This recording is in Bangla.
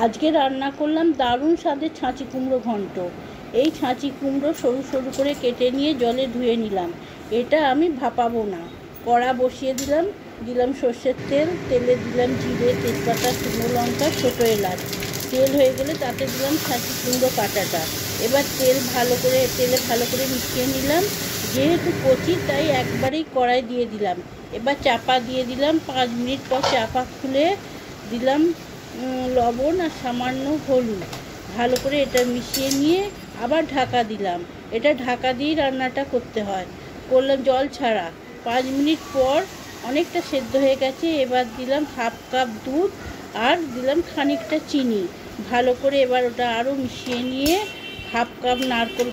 আজকে রান্না করলাম দারুণ স্বাদের ছাঁচি কুমড়ো ঘন্ট। এই ছাঁচি কুমড়ো সরু সরু করে কেটে নিয়ে জলে ধুয়ে নিলাম। এটা আমি ভাপাবো না, কড়া বসিয়ে দিলাম সর্ষের তেল, তেলে দিলাম জিরে, তেজপাতা, শুকনো লঙ্কা, ছোটো এলাচ। তেল হয়ে গেলে তাতে দিলাম ছাঁচি কুমড়ো কাটাটা। এবার তেলে ভালো করে মিশিয়ে নিলাম। যেহেতু কচি তাই একবারেই কড়াই দিয়ে দিলাম। এবার চাপা দিয়ে দিলাম। 5 মিনিট পর চাপা খুলে দিলাম লবণ আর সামান্য হলুদ। ভালো করে এটা মিশিয়ে নিয়ে আবার ঢাকা দিলাম। এটা ঢাকা দিয়েই রান্নাটা করতে হয়। করলাম জল ছাড়া। 5 মিনিট পর অনেকটা সেদ্ধ হয়ে গেছে। এবার দিলাম 1/2 কাপ দুধ আর দিলাম খানিকটা চিনি। ভালো করে এবার ওটা আরও মিশিয়ে নিয়ে 1/2 কাপ নারকেল